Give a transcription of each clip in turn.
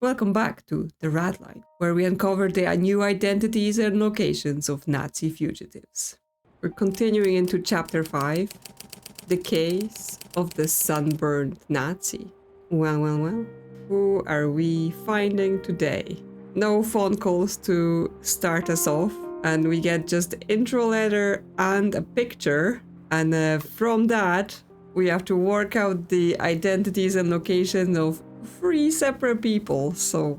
Welcome back to the Ratline, where we uncover the new identities and locations of Nazi fugitives. We're continuing into Chapter 5, the case of the sunburned Nazi. Well. Who are we finding today? No phone calls to start us off, and we get just the intro letter and a picture, and from that, we have to work out the identities and locations of 3 separate people, so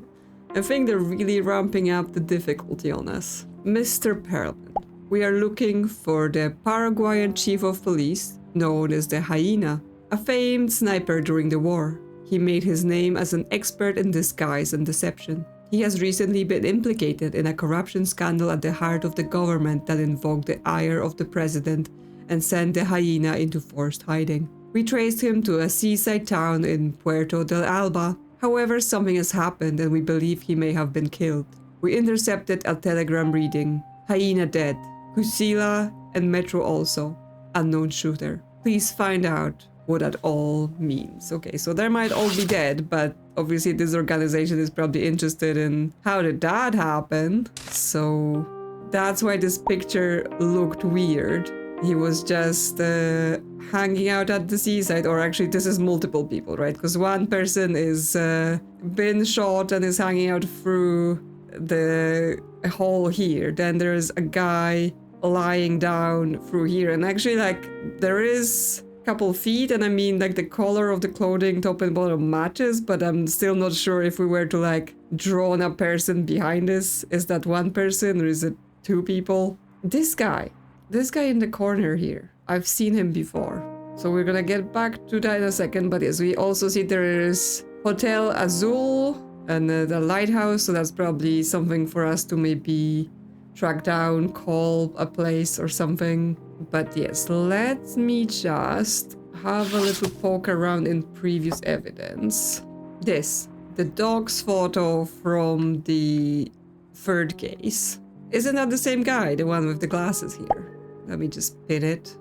I think they're really ramping up the difficulty on us. Mr. Perlman. We are looking for the Paraguayan chief of police, known as the Hyena, a famed sniper during the war. He made his name as an expert in disguise and deception. He has recently been implicated in a corruption scandal at the heart of the government that invoked the ire of the president and sent the Hyena into forced hiding. We traced him to a seaside town in Puerto del Alba. However, something has happened and we believe he may have been killed. We intercepted a telegram reading, Hyena dead, Kusila and Metro also, unknown shooter. Please find out what that all means. Okay, so they might all be dead, but obviously this organization is probably interested in how did that happen. So that's why this picture looked weird. He was just hanging out at the seaside, or actually this is multiple people, right? Because one person is been shot and is hanging out through the hole here. Then there's a guy lying down through here, and actually like there is a couple feet, and I mean like the color of the clothing top and bottom matches, but I'm still not sure if we were to like draw on a person behind this. Is that one person or is it 2 people? This guy in the corner here, I've seen him before. So we're gonna get back to that in a second, but yes, we also see there is Hotel Azul and the lighthouse, so that's probably something for us to maybe track down, call a place or something. But yes, let me just have a little poke around in previous evidence. This, the dog's photo from the 3rd case. Isn't that the same guy, the one with the glasses here? Let me just pin it.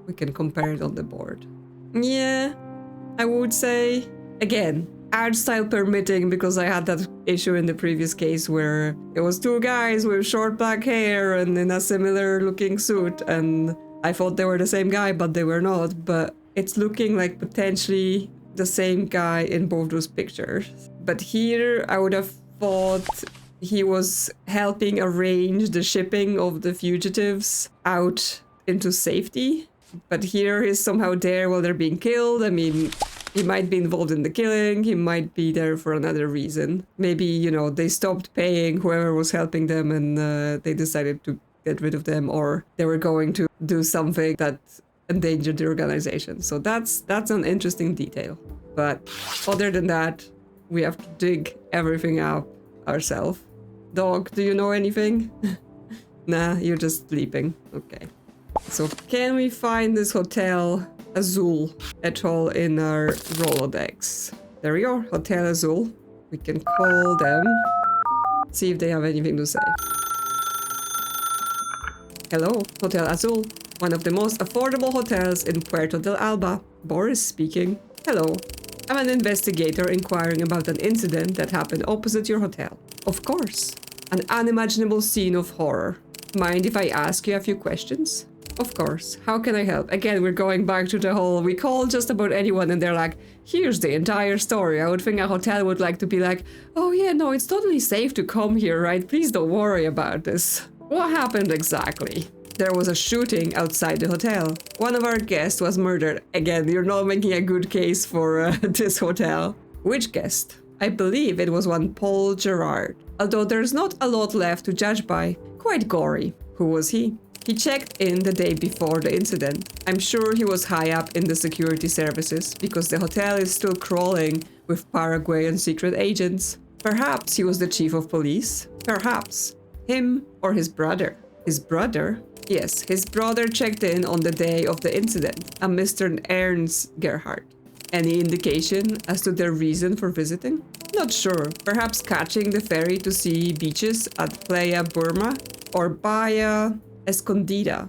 We can compare it on the board. Yeah, I would say, again, art style permitting, because I had that issue in the previous case where it was 2 guys with short black hair and in a similar looking suit, and I thought they were the same guy, but they were not. But it's looking like potentially the same guy in both those pictures. But here I would have thought he was helping arrange the shipping of the fugitives out into safety. But here he's somehow there while they're being killed. I mean, he might be involved in the killing. He might be there for another reason. Maybe, you know, they stopped paying whoever was helping them and they decided to get rid of them, or they were going to do something that endangered the organization. So that's an interesting detail. But other than that, we have to dig everything up ourselves. Dog, do you know anything? Nah, you're just sleeping. Okay. So can we find this Hotel Azul at all in our Rolodex? There we are, Hotel Azul. We can call them, see if they have anything to say. Hello, Hotel Azul, one of the most affordable hotels in Puerto del Alba. Boris speaking. Hello, I'm an investigator inquiring about an incident that happened opposite your hotel. Of course, an unimaginable scene of horror. Mind if I ask you a few questions? Of course. How can I help? Again, we're going back to the whole, we call just about anyone and they're like, here's the entire story. I would think a hotel would like to be like, oh yeah, no, it's totally safe to come here, right? Please don't worry about this. What happened exactly? There was a shooting outside the hotel. One of our guests was murdered. Again, you're not making a good case for this hotel. Which guest? I believe it was one Paul Gerard. Although there's not a lot left to judge by. Quite gory. Who was he? He checked in the day before the incident. I'm sure he was high up in the security services because the hotel is still crawling with Paraguayan secret agents. Perhaps he was the chief of police. Perhaps. Him or his brother. His brother? Yes, his brother checked in on the day of the incident, a Mr. Ernst Gerhardt. Any indication as to their reason for visiting? Not sure. Perhaps catching the ferry to see beaches at Playa Burma or Bahia Escondida.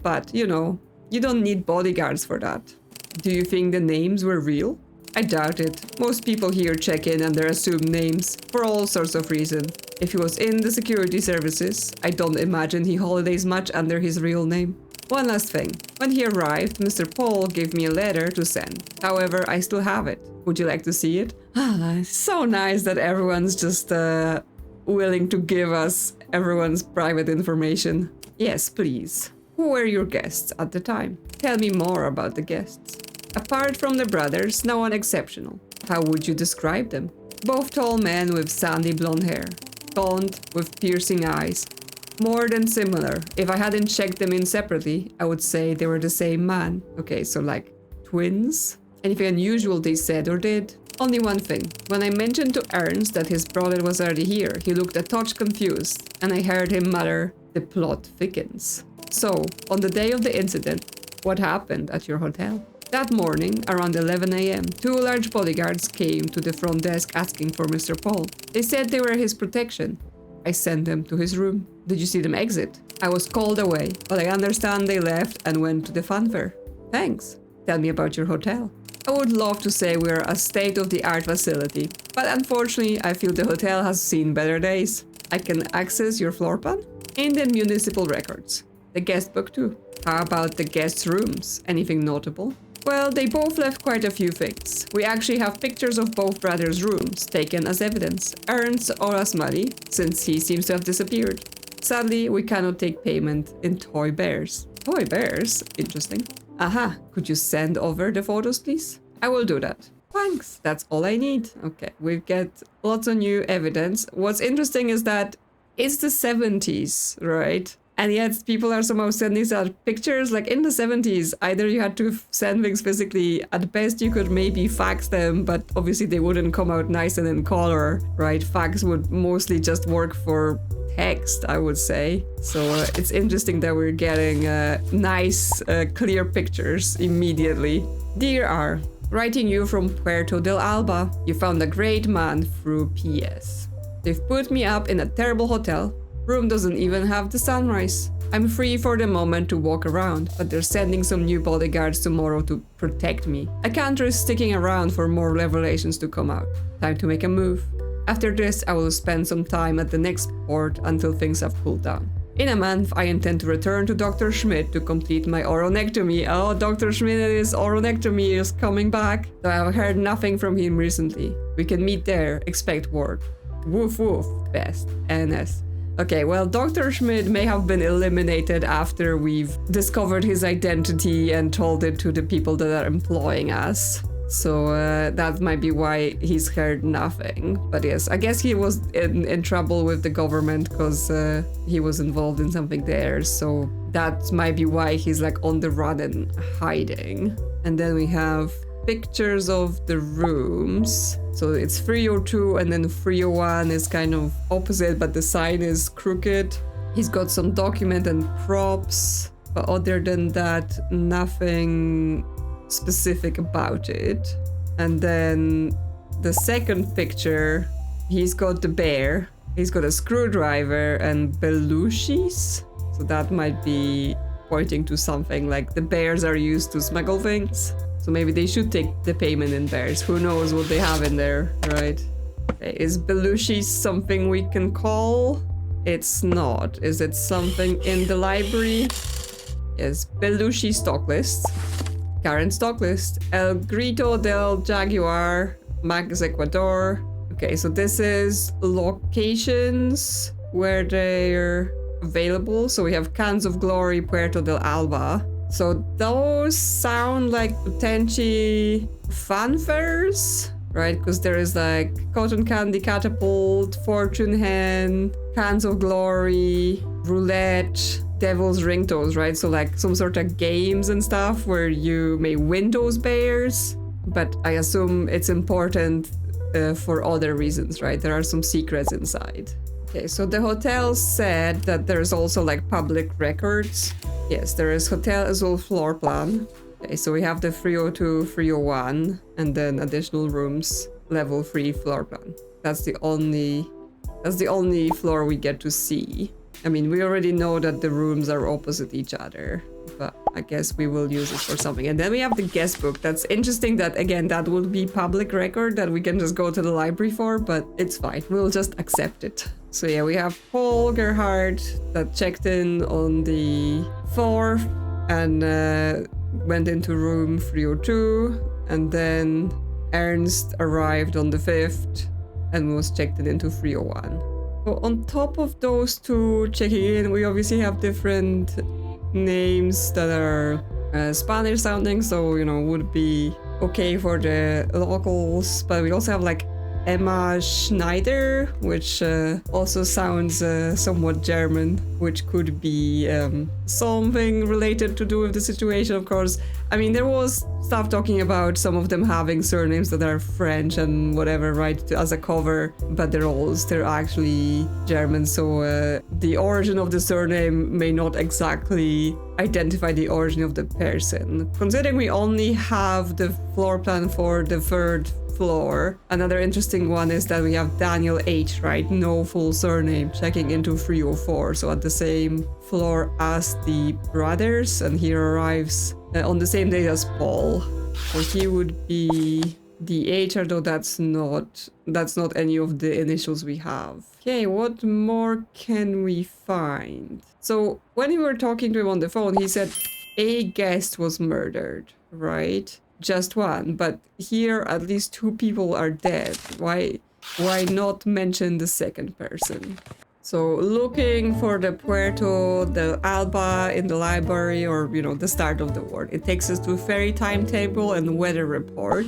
But, you know, you don't need bodyguards for that. Do you think the names were real? I doubt it. Most people here check in under assumed names for all sorts of reasons. If he was in the security services, I don't imagine he holidays much under his real name. One last thing. When he arrived, Mr. Paul gave me a letter to send. However, I still have it. Would you like to see it? It's so nice that everyone's just willing to give us everyone's private information. Yes, please. Who were your guests at the time? Tell me more about the guests. Apart from the brothers, no one exceptional. How would you describe them? Both tall men with sandy blonde hair, blonde with piercing eyes. More than similar. If I hadn't checked them in separately, I would say they were the same man. Okay, so like twins? Anything unusual they said or did? Only one thing. When I mentioned to Ernst that his brother was already here, he looked a touch confused, and I heard him mutter, "The plot thickens." So, on the day of the incident, what happened at your hotel? That morning, around 11 a.m., 2 large bodyguards came to the front desk asking for Mr. Paul. They said they were his protection. I sent them to his room. Did you see them exit? I was called away, but I understand they left and went to the funfair. Thanks. Tell me about your hotel. I would love to say we're a state-of-the-art facility, but unfortunately I feel the hotel has seen better days. I can access your floor plan? In the municipal records. The guest book too. How about the guest rooms? Anything notable? Well, they both left quite a few things. We actually have pictures of both brothers' rooms, taken as evidence. Ernst or Asmari, since he seems to have disappeared. Sadly, we cannot take payment in toy bears. Toy bears? Interesting. Aha, could you send over the photos, please? I will do that. Thanks, that's all I need. Okay, we get lots of new evidence. What's interesting is that it's the 70s, right? And yet people are somehow sending us out pictures. Like in the 70s, either you had to send things physically, at best you could maybe fax them, but obviously they wouldn't come out nice and in color, right? Fax would mostly just work for text, I would say. So it's interesting that we're getting nice, clear pictures immediately. Dear R, writing you from Puerto del Alba, you found a great man through PS. They've put me up in a terrible hotel. Room doesn't even have the sunrise. I'm free for the moment to walk around, but they're sending some new bodyguards tomorrow to protect me. I can't risk sticking around for more revelations to come out. Time to make a move. After this, I will spend some time at the next port until things have cooled down. In a month, I intend to return to Dr. Schmidt to complete my oronectomy. Oh, Dr. Schmidt's oronectomy is coming back. Though I've heard nothing from him recently. We can meet there, expect word. Woof woof, best, NS. Okay, well, Dr. Schmidt may have been eliminated after we've discovered his identity and told it to the people that are employing us. So that might be why he's heard nothing. But yes, I guess he was in trouble with the government because he was involved in something there. So that might be why he's like on the run and hiding. And then we have pictures of the rooms. So it's 302 and then 301 is kind of opposite, but the sign is crooked. He's got some document and props, but other than that, nothing specific about it. And then the second picture, he's got the bear, he's got a screwdriver and belushis. So that might be pointing to something like the bears are used to smuggle things. So maybe they should take the payment in bears. Who knows what they have in there, right? Okay, is belushi something we can call? It's not. Is it something in the library? Yes, belushi stock list. Current stock list. El Grito del Jaguar, Max Ecuador. Okay, so this is locations where they're available. So we have Cans of Glory, Puerto del Alba. So those sound like potentially fanfares, right? Because there is like Cotton Candy Catapult, Fortune Hen, Cans of Glory, Roulette, Devil's Ringtones, right? So like some sort of games and stuff where you may win those bears. But I assume it's important for other reasons, right? There are some secrets inside. Okay, so the hotel said that there's also like public records. Yes, there is Hotel Azul floor plan. Okay, so we have the 302, 301, and then additional rooms, level 3 floor plan. That's the only floor we get to see. I mean, we already know that the rooms are opposite each other, but I guess we will use it for something. And then we have the guest book. That's interesting that, again, that would be public record that we can just go to the library for, but it's fine. We'll just accept it. So yeah, we have Paul Gerhardt that checked in on the 4th and went into room 302. And then Ernst arrived on the 5th and was checked into 301. So on top of those two checking in, we obviously have different names that are Spanish sounding, so would be okay for the locals. But we also have like Emma Schneider, which also sounds somewhat German, which could be something related to do with the situation, of course. I mean, there was stuff talking about some of them having surnames that are French and whatever, right, as a cover, but they're actually German, so the origin of the surname may not exactly identify the origin of the person. Considering we only have the floor plan for the 3rd floor, another interesting one is that we have Daniel H, right? No full surname, checking into 304, so at the same floor as the brothers, and he arrives on the same day as Paul. So he would be the H, although that's not any of the initials we have. Okay, what more can we find? So when we were talking to him on the phone, he said a guest was murdered, right? Just one, but here at least 2 people are dead. Why not mention the second person? So looking for the Puerto del Alba in the library, or the start of the word. It takes us to ferry timetable and weather report.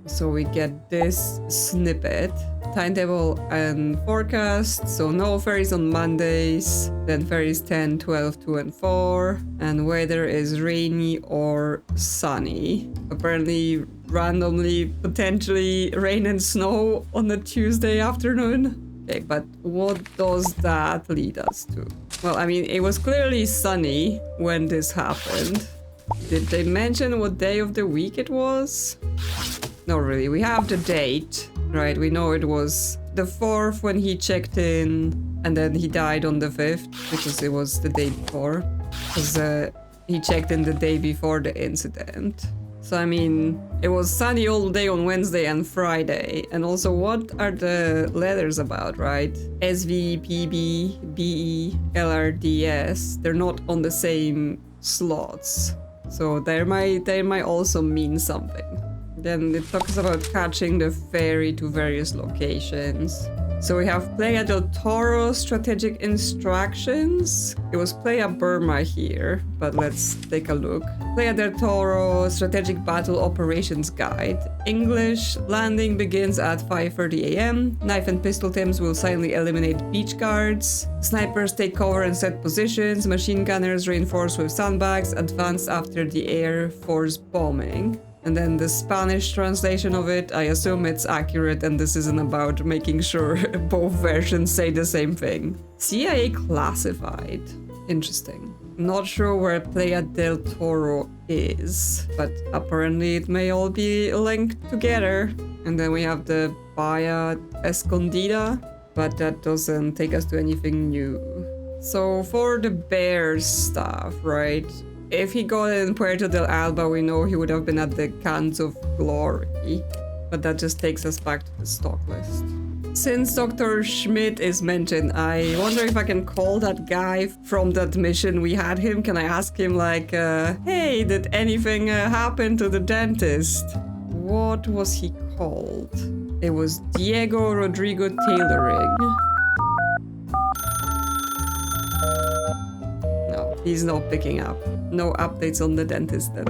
So we get this snippet. Timetable and forecast. So no ferries on Mondays. Then ferries 10, 12, 2 and 4. And weather is rainy or sunny. Apparently randomly, potentially rain and snow on a Tuesday afternoon. Okay, but what does that lead us to? Well, I mean, it was clearly sunny when this happened. Did they mention what day of the week it was? Not really. We have the date, right? We know it was the 4th when he checked in, and then he died on the 5th because it was the day before. Because he checked in the day before the incident. So, I mean, it was sunny all day on Wednesday and Friday. And also, what are the letters about, right? SV, PB, BE, LRDS. They're not on the same slots. So they might also mean something. Then it talks about catching the ferry to various locations. So we have Playa del Toro strategic instructions. It was Playa Burma here, but let's take a look. Playa del Toro strategic battle operations guide. English, landing begins at 5:30 a.m. Knife and pistol teams will silently eliminate beach guards. Snipers take cover and set positions. Machine gunners reinforce with sandbags. Advance after the Air Force bombing. And then the Spanish translation of it, I assume it's accurate and this isn't about making sure both versions say the same thing. CIA classified. Interesting. Not sure where Playa del Toro is, but apparently it may all be linked together. And then we have the Bahia Escondida, but that doesn't take us to anything new. So for the bears stuff, right? If he got in Puerto del Alba, we know he would have been at the Cans of Glory. But that just takes us back to the stock list. Since Dr. Schmidt is mentioned, I wonder if I can call that guy from that mission we had him. Can I ask him like, hey, did anything happen to the dentist? What was he called? It was Diego Rodrigo Tailoring. He's not picking up. No updates on the dentist then.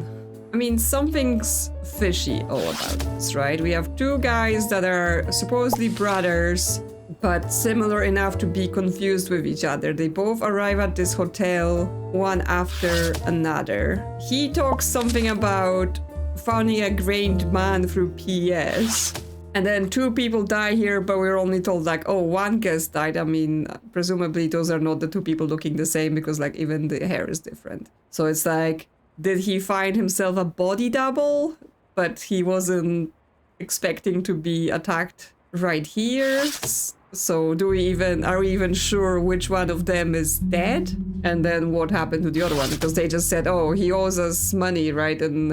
I mean, something's fishy all about this, right? We have 2 guys that are supposedly brothers, but similar enough to be confused with each other. They both arrive at this hotel, one after another. He talks something about finding a grained man through PS. And then 2 people die here, but we're only told like, oh, 1 guest died. I mean, presumably those are not the 2 people looking the same because like even the hair is different. So it's like, did he find himself a body double? But he wasn't expecting to be attacked right here. So are we even sure which one of them is dead? And then what happened to the other one? Because they just said, oh, he owes us money, right? And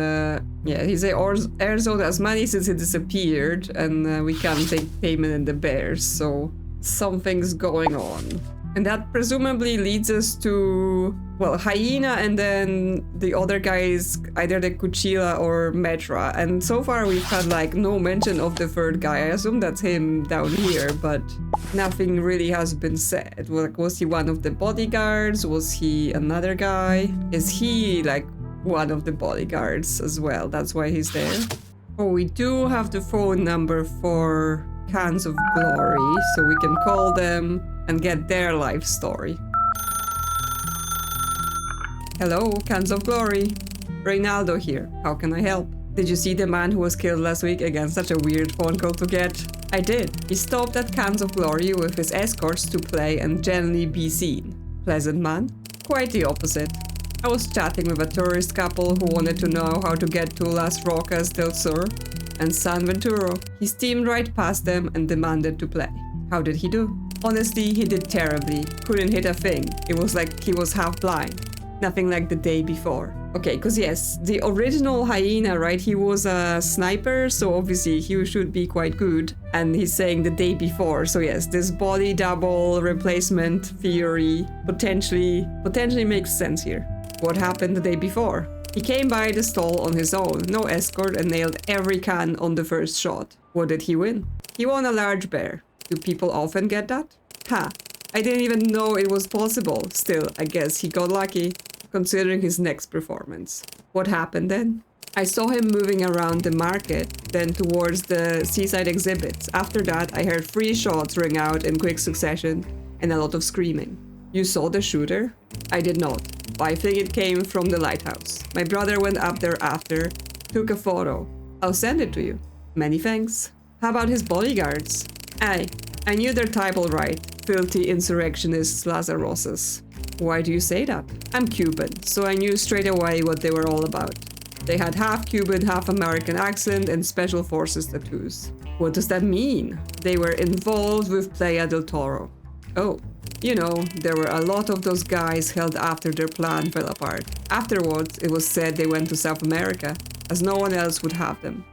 yeah, he said Airs owed us money since he disappeared, and we can't take payment in the bears. So something's going on. And that presumably leads us to, well, Hyena, and then the other guy is either the Kuchila or Metra. And so far we've had like no mention of the third guy. I assume that's him down here, but nothing really has been said. Like, was he one of the bodyguards? Was he another guy? Is he like one of the bodyguards as well? That's why he's there. Oh, we do have the phone number for Cans of Glory, so we can call them and get their life story. Hello, Cans of Glory. Reynaldo here. How can I help? Did you see the man who was killed last week? Again, such a weird phone call to get. I did. He stopped at Cans of Glory with his escorts to play and generally be seen. Pleasant man? Quite the opposite. I was chatting with a tourist couple who wanted to know how to get to Las Rocas del Sur and San Venturo. He steamed right past them and demanded to play. How did he do? Honestly, he did terribly. Couldn't hit a thing. It was like he was half blind. Nothing like the day before. Okay, because yes, the original Hyena, right? He was a sniper, so obviously he should be quite good. And he's saying the day before. So yes, this body double replacement theory potentially makes sense here. What happened the day before? He came by the stall on his own, no escort, and nailed every can on the first shot. What did he win? He won a large bear. Do people often get that? Ha! I didn't even know it was possible. Still, I guess he got lucky, considering his next performance. What happened then? I saw him moving around the market, then towards the seaside exhibits. After that, I heard 3 shots ring out in quick succession, and a lot of screaming. You saw the shooter? I did not. I think it came from the lighthouse. My brother went up there after, took a photo. I'll send it to you. Many thanks. How about his bodyguards? I knew their type all right. Filthy insurrectionists Lazaroses. Why do you say that? I'm Cuban, so I knew straight away what they were all about. They had half Cuban, half American accent and special forces tattoos. What does that mean? They were involved with Playa del Toro. Oh, you know, there were a lot of those guys held after their plan fell apart. Afterwards, it was said they went to South America, as no one else would have them.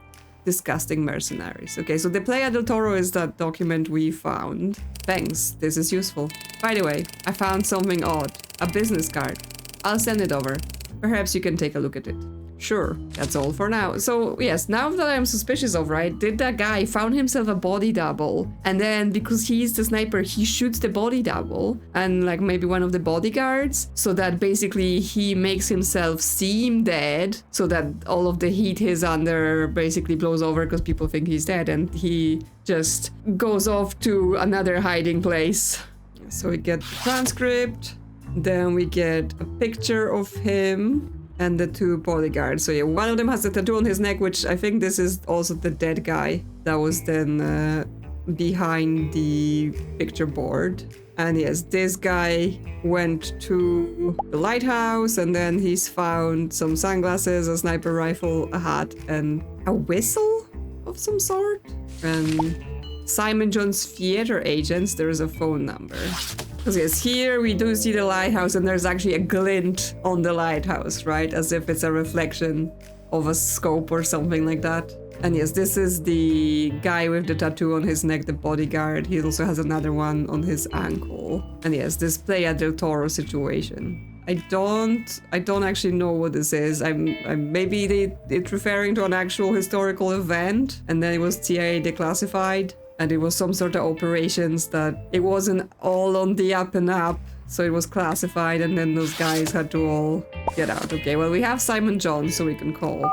Disgusting mercenaries. Okay, so the Playa del Toro is that document we found. Thanks, this is useful. By the way, I found something odd. A business card. I'll send it over. Perhaps you can take a look at it. Sure, that's all for now. So yes, now that I'm suspicious of, right, did that guy found himself a body double, and then because he's the sniper, he shoots the body double and like maybe one of the bodyguards, so that basically he makes himself seem dead, so that all of the heat he's under basically blows over because people think he's dead, and he just goes off to another hiding place. So we get the transcript, then we get a picture of him and the 2 bodyguards. So yeah, one of them has a tattoo on his neck, which I think this is also the dead guy that was then behind the picture board. And yes, this guy went to the lighthouse, and then he's found some sunglasses, a sniper rifle, a hat, and a whistle of some sort. And Simon John's theater agents, there is a phone number. Because yes, here we do see the lighthouse, and there's actually a glint on the lighthouse, right? As if it's a reflection of a scope or something like that. And yes, this is the guy with the tattoo on his neck, the bodyguard. He also has another one on his ankle. And yes, this Playa del Toro situation. I don't actually know what this is. Maybe it's referring to an actual historical event, and then it was TIA declassified. And it was some sort of operations that it wasn't all on the up and up, so it was classified, and then those guys had to all get out. Okay, well, we have Simon John, so we can call.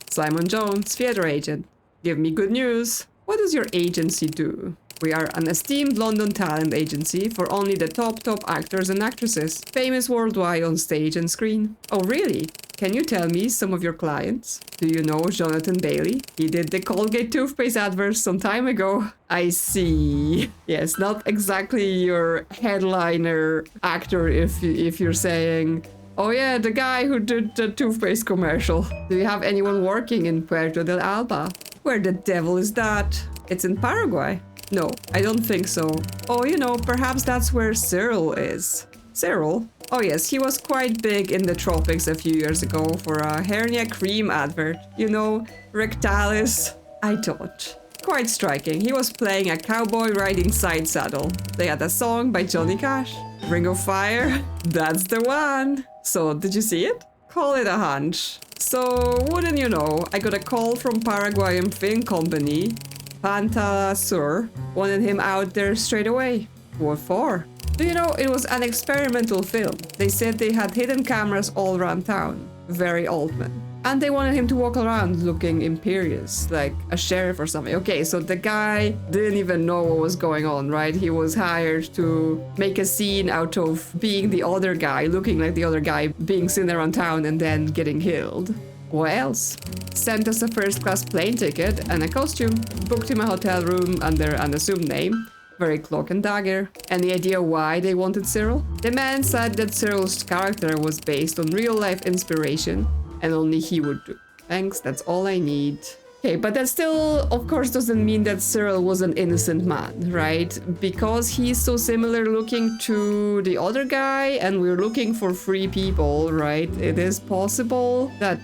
Simon Jones, theater agent. Give me good news. What does your agency do? We are an esteemed London talent agency for only the top actors and actresses, famous worldwide on stage and screen. Oh, really? Can you tell me some of your clients? Do you know Jonathan Bailey? He did the Colgate toothpaste adverts some time ago. I see. Yes, not exactly your headliner actor if you're saying Oh yeah, the guy who did the toothpaste commercial. Do you have anyone working in Puerto del Alba? Where the devil is that? It's in Paraguay. No, I don't think so. Oh, you know, perhaps that's where Cyril is. Cyril? Oh yes, he was quite big in the tropics a few years ago for a hernia cream advert. You know, Rectalis. I don't. Quite striking. He was playing a cowboy riding side saddle. They had a song by Johnny Cash. Ring of Fire? That's the one. So, did you see it? Call it a hunch. So, wouldn't you know, I got a call from Paraguayan film company, Pantalasur, wanted him out there straight away. What for? Do you know, it was an experimental film. They said they had hidden cameras all around town. Very old man. And they wanted him to walk around looking imperious, like a sheriff or something. Okay, so the guy didn't even know what was going on, right? He was hired to make a scene out of being the other guy, looking like the other guy, being seen around town and then getting killed. What else? Sent us a first-class plane ticket and a costume. Booked him a hotel room under an assumed name. Very cloak and dagger. Any idea why they wanted Cyril? The man said that Cyril's character was based on real-life inspiration and only he would do. Thanks, that's all I need. Okay, but that still, of course, doesn't mean that Cyril was an innocent man, right? Because he's so similar looking to the other guy and we're looking for three people, right? It is possible that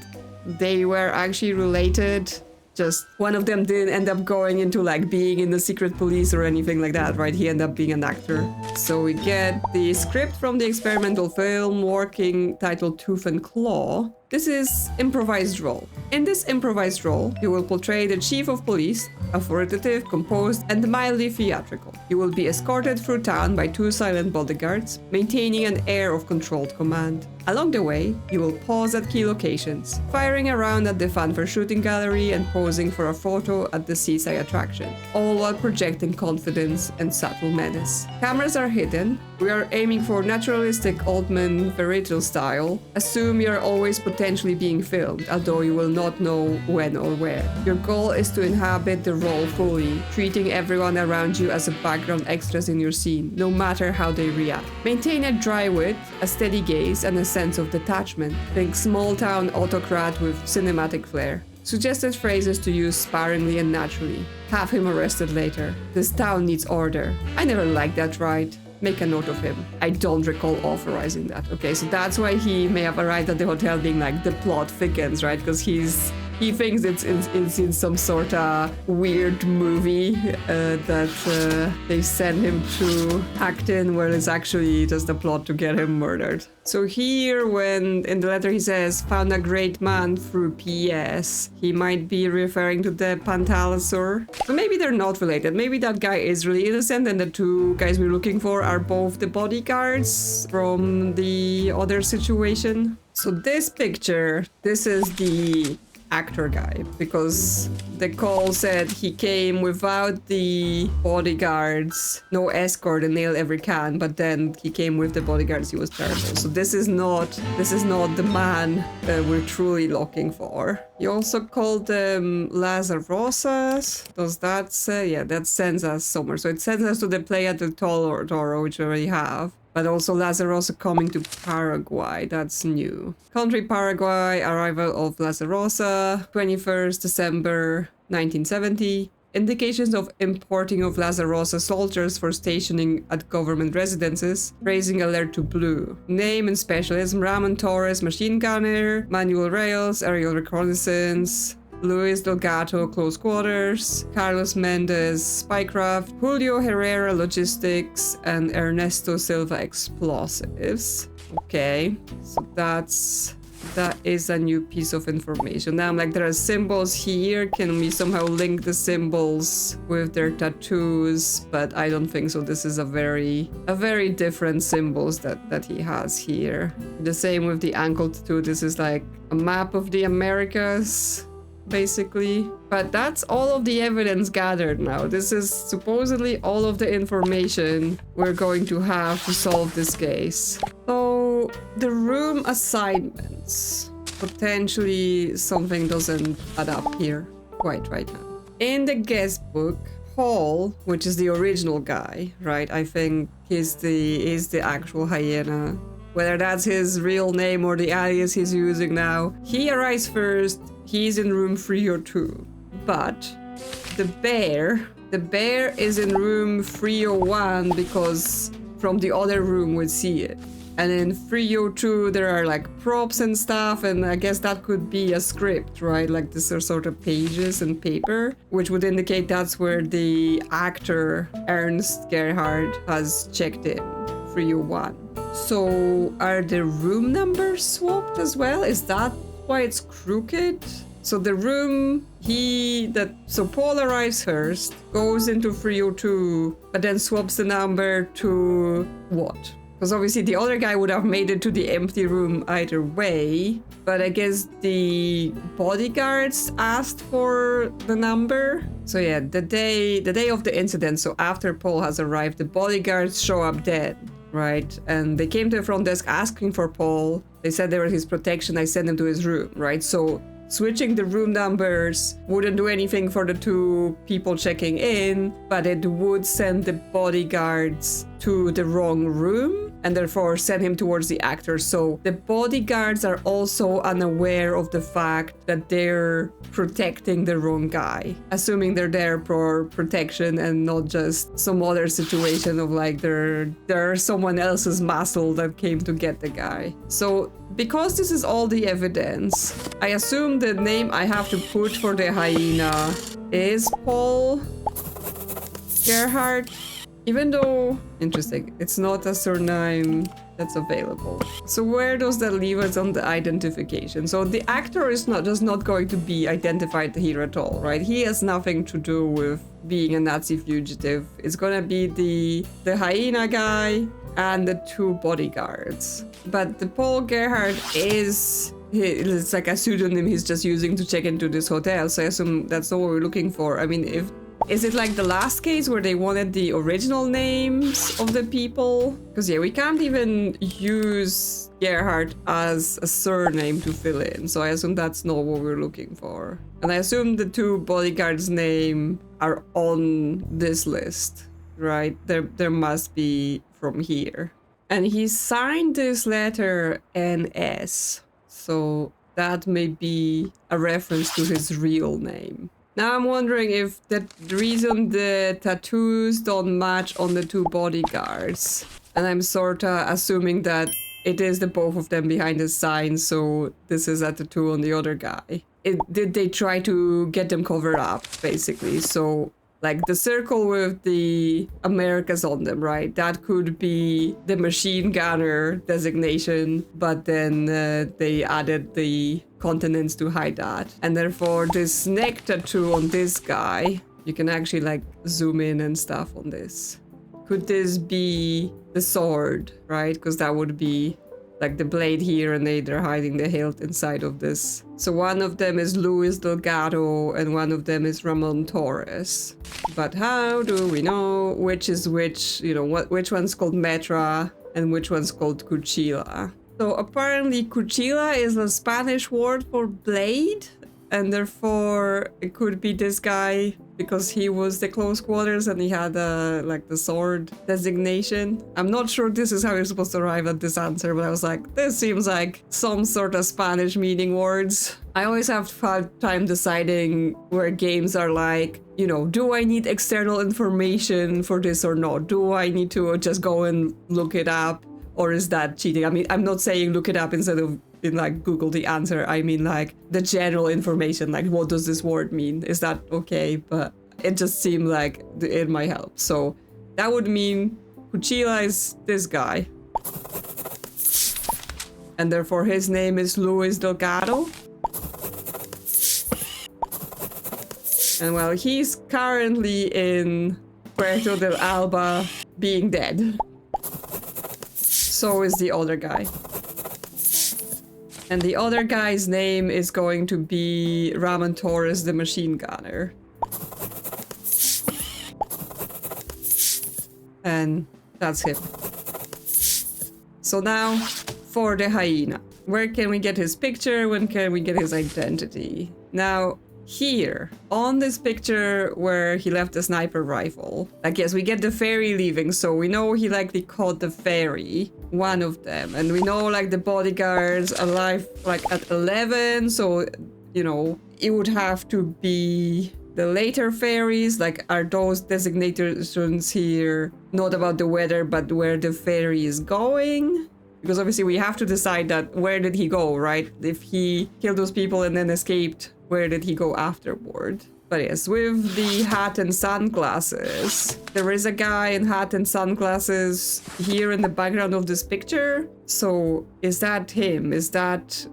they were actually related. Just one of them didn't end up going into like being in the secret police or anything like that, right? He ended up being an actor. So we get the script from the experimental film working titled Tooth and Claw. This is improvised role. In this improvised role, you will portray the chief of police, authoritative, composed, and mildly theatrical. You will be escorted through town by two silent bodyguards, maintaining an air of controlled command. Along the way, you will pause at key locations, firing around at the fanfare shooting gallery and posing for a photo at the seaside attraction, all while projecting confidence and subtle menace. Cameras are hidden. We are aiming for naturalistic Altman Verital style. Assume you're always potentially being filmed, although you will not know when or where. Your goal is to inhabit the role fully, treating everyone around you as a background extras in your scene, no matter how they react. Maintain a dry wit, a steady gaze, and a sense of detachment. Think small-town autocrat with cinematic flair. Suggested phrases to use sparingly and naturally. Have him arrested later. This town needs order. I never liked that ride. Make a note of him. I don't recall authorizing that. Okay, so that's why he may have arrived at the hotel being like, the plot thickens, right? Because he thinks it's in some sort of weird movie that they send him to act in, where it's actually just a plot to get him murdered. So here, when in the letter he says, found a great man through PS, he might be referring to the Pantalasur. So maybe they're not related. Maybe that guy is really innocent and the two guys we're looking for are both the bodyguards from the other situation. So this picture, this is the actor guy, because the call said he came without the bodyguards, no escort and nailed every can, but then he came with the bodyguards. He was terrible. So this is not the man that we're truly looking for. You also called them Lazarosas. Does that say? Yeah, that sends us somewhere. So it sends us to the Playa del Toro, which we already have. But also Lazarosa coming to Paraguay, that's new. Country Paraguay, arrival of Lazarosa, 21st December 1970. Indications of importing of Lazarosa soldiers for stationing at government residences, raising alert to blue. Name and specialism, Ramon Torres, machine gunner, manual rails, aerial reconnaissance, Luis Delgado, close quarters, Carlos Mendez, spycraft, Julio Herrera, logistics, and Ernesto Silva, explosives. Okay, so that is a new piece of information. Now I'm like, there are symbols here. Can we somehow link the symbols with their tattoos? But I don't think so. This is a very different symbols that he has here. The same with the ankle tattoo. This is like a map of the Americas, basically. But that's all of the evidence gathered now. This is supposedly all of the information we're going to have to solve this case. So the room assignments, potentially something doesn't add up here quite right now. In the guest book, Paul, which is the original guy, right? I think is the actual hyena. whether that's his real name or the alias he's using now. He arrives first. He's in room 302. But the bear is in room 301 because from the other room we'd see it. And in 302 there are like props and stuff, and I guess that could be a script, right? Like these are sort of pages and paper, which would indicate that's where the actor Ernst Gerhard has checked in, 301. So are the room numbers swapped as well? Is that why it's crooked? So the room so Paul arrives first, goes into 302, but then swaps the number to what? Because obviously the other guy would have made it to the empty room either way, but I guess the bodyguards asked for the number. So yeah, the day of the incident, so after Paul has arrived, the bodyguards show up dead, right? And they came to the front desk asking for Paul. They said they were his protection. I sent him to his room, right? So switching the room numbers wouldn't do anything for the two people checking in, but it would send the bodyguards to the wrong room and therefore send him towards the actor. So the bodyguards are also unaware of the fact that they're protecting the wrong guy, assuming they're there for protection and not just some other situation of like they're someone else's muscle that came to get the guy. So because this is all the evidence, I assume the name I have to put for the hyena is Paul Gerhard, even though, interesting, it's not a surname that's available. So where does that leave us on the identification? So the actor is just not going to be identified here at all, right? He has nothing to do with being a Nazi fugitive. It's gonna be the hyena guy and the two bodyguards. But the Paul Gerhard it's like a pseudonym he's just using to check into this hotel, so I assume that's not what we're looking for. I mean, is it like the last case where they wanted the original names of the people? Because yeah, we can't even use Gerhard as a surname to fill in, so I assume that's not what we're looking for. And I assume the two bodyguards' name are on this list, right? There must be from here. And he signed this letter NS, so that may be a reference to his real name. Now I'm wondering if the reason the tattoos don't match on the two bodyguards, and I'm sorta assuming that it is the both of them behind the sign, so this is a tattoo on the other guy. Did they try to get them covered up, basically? So like the circle with the Americas on them, right? That could be the machine gunner designation, but then they added the continents to hide that. And therefore this neck tattoo on this guy, you can actually like zoom in and stuff on this. Could this be the sword, right? Because that would be like the blade here, and they're hiding the hilt inside of this. So one of them is Luis Delgado and one of them is Ramon Torres. But how do we know which is which? You know, which one's called Metra and which one's called Cuchilla? So apparently Cuchilla is a Spanish word for blade, and therefore it could be this guy because he was the close quarters and he had like the sword designation. I'm not sure this is how you're supposed to arrive at this answer, but I was like, this seems like some sort of Spanish meaning words. I always have hard time deciding where games are like, you know, do I need external information for this or not? Do I need to just go and look it up? Or is that cheating? I mean, I'm not saying look it up instead of in like Google the answer. I mean like the general information, like what does this word mean? Is that okay? But it just seemed like it might help. So that would mean Cuchilla is this guy. And therefore his name is Luis Delgado. And well, he's currently in Puerto del Alba being dead. So is the other guy. And the other guy's name is going to be Ramon Torres, the machine gunner. And that's him. So now for the hyena. Where can we get his picture? When can we get his identity? Now, here on this picture where he left the sniper rifle, like, yes, we get the ferry leaving, so we know he likely caught the ferry, one of them, and we know like the bodyguards arrive like at 11, so you know it would have to be the later ferries. Like, are those designations here not about the weather but where the ferry is going? Because obviously we have to decide that where did he go, right? If he killed those people and then escaped, where did he go afterward? But yes, with the hat and sunglasses, there is a guy in hat and sunglasses here in the background of this picture. So is that him? Is that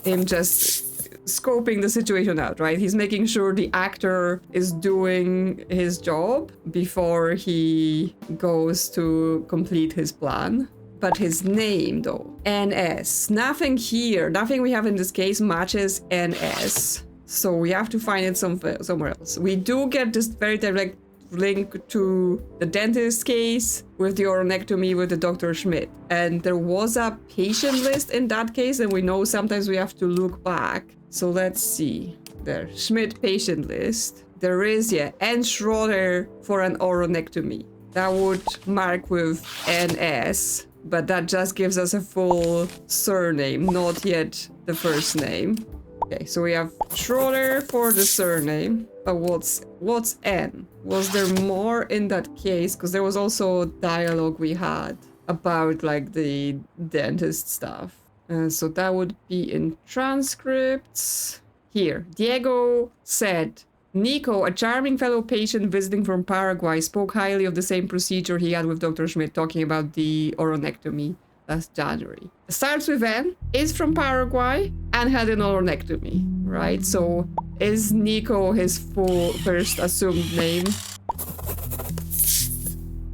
him just scoping the situation out, right? He's making sure the actor is doing his job before he goes to complete his plan. But his name, though, NS. Nothing here, nothing we have in this case matches NS. So we have to find it somewhere else. We do get this very direct link to the dentist case with the oronectomy with the Dr. Schmidt. And there was a patient list in that case, and we know sometimes we have to look back. So let's see. There, Schmidt patient list. There is, yeah, N. Schroeder for an oronectomy. That would mark with NS. But that just gives us a full surname, not yet the first name. Okay, so we have Schroeder for the surname, but what's N? Was there more in that case? Because there was also dialogue we had about like the dentist stuff. So that would be in transcripts. Here, Diego said, Nico, a charming fellow patient visiting from Paraguay, spoke highly of the same procedure he had with Dr. Schmidt, talking about the oronectomy last January. Starts with N, is from Paraguay, and had an oronectomy, right? So is Nico his full first assumed name?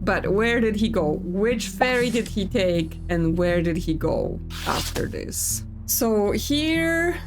But where did he go? Which ferry did he take? And where did he go after this? So here,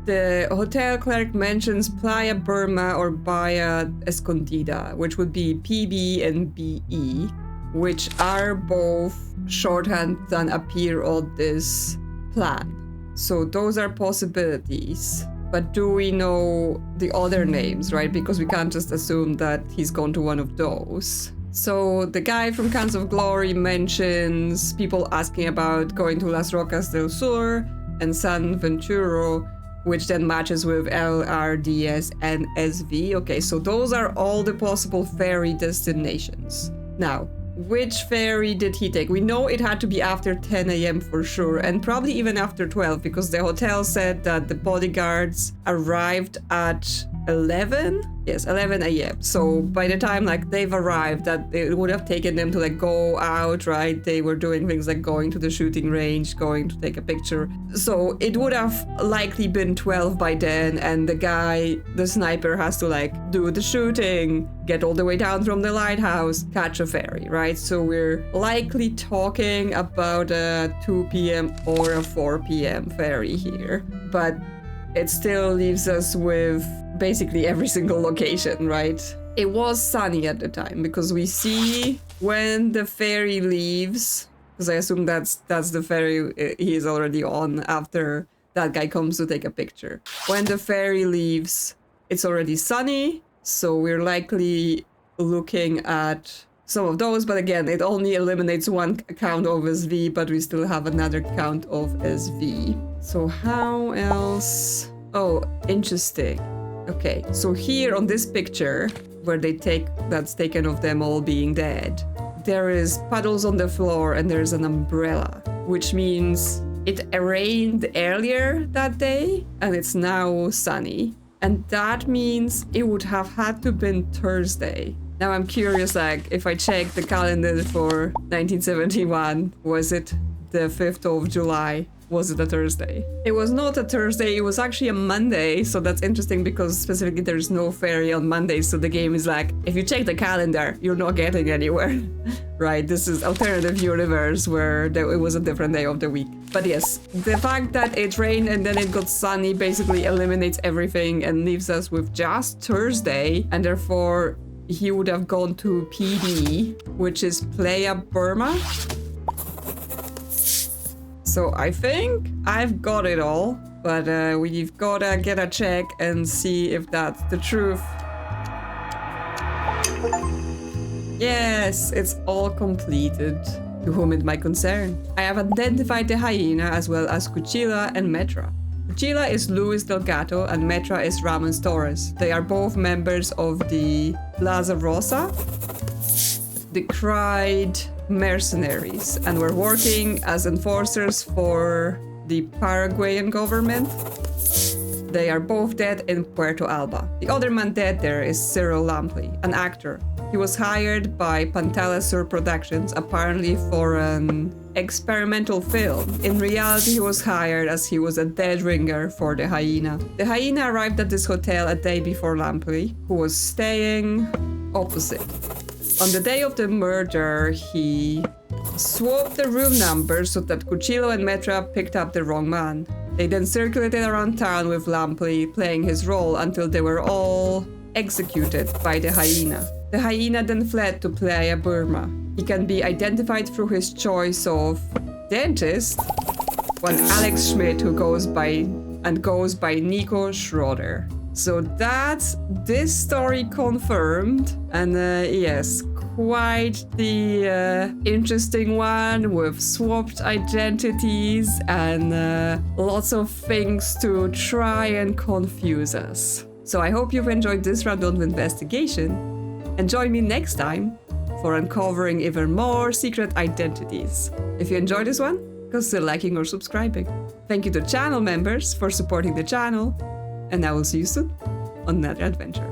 the hotel clerk mentions Playa Burma or Bahia Escondida, which would be PB and BE, which are both shorthands that appear on this plan. So those are possibilities. But do we know the other names, right? Because we can't just assume that he's gone to one of those. So the guy from Cans of Glory mentions people asking about going to Las Rocas del Sur and San Venturo, which then matches with LRDS and SV. Okay, so those are all the possible ferry destinations. Now, which ferry did he take? We know it had to be after 10 a.m. for sure, and probably even after 12, because the hotel said that the bodyguards arrived at 11? Yes, 11 a.m. So by the time like they've arrived, that it would have taken them to like go out, right? They were doing things like going to the shooting range, going to take a picture. So it would have likely been 12 by then, and the guy, the sniper, has to like do the shooting, get all the way down from the lighthouse, catch a ferry, right? So we're likely talking about a 2 p.m. or a 4 p.m. ferry here. But it still leaves us with basically every single location, right? It was sunny at the time because we see when the ferry leaves, because I assume that's the ferry he is already on after that guy comes to take a picture. When the ferry leaves, it's already sunny, so we're likely looking at some of those, but again, it only eliminates one count of SV, but we still have another count of SV. So how else? Oh, interesting. Okay, so here on this picture, where that's taken of them all being dead, there is puddles on the floor and there's an umbrella, which means it rained earlier that day and it's now sunny. And that means it would have had to been Thursday. Now I'm curious, like, if I check the calendar for 1971, was it the 5th of July? Was it a Thursday? It was not a Thursday, it was actually a Monday, so that's interesting because specifically there's no ferry on Mondays, so the game is like, if you check the calendar, you're not getting anywhere, right? This is alternative universe where it was a different day of the week. But yes, the fact that it rained and then it got sunny basically eliminates everything and leaves us with just Thursday, and therefore he would have gone to PD, which is Playa Burma. So I think I've got it all. But we've gotta get a check and see if that's the truth. Yes, it's all completed. To whom it might concern. I have identified the hyena as well as Cuchilla and Metra. Cuchilla is Luis Delgado and Metra is Ramon Torres. They are both members of the Plaza Rosa, the Cried mercenaries, and were working as enforcers for the Paraguayan government. They are both dead in Puerto Alba. The other man dead there is Cyril Lampley, an actor. He was hired by Pantalasur Productions, apparently for an experimental film. In reality, he was hired as he was a dead ringer for the hyena. The hyena arrived at this hotel a day before Lampley, who was staying opposite. On the day of the murder, he swapped the room numbers so that Cuchillo and Metra picked up the wrong man. They then circulated around town with Lampley playing his role until they were all executed by the hyena. The hyena then fled to Playa Burma. He can be identified through his choice of dentist, one Alex Schmidt, who goes by Nico Schroeder. So that's this story confirmed, and yes, quite the interesting one with swapped identities and lots of things to try and confuse us. So I hope you've enjoyed this round of investigation, and join me next time for uncovering even more secret identities. If you enjoyed this one, consider liking or subscribing. Thank you to channel members for supporting the channel, and I will see you soon on another adventure.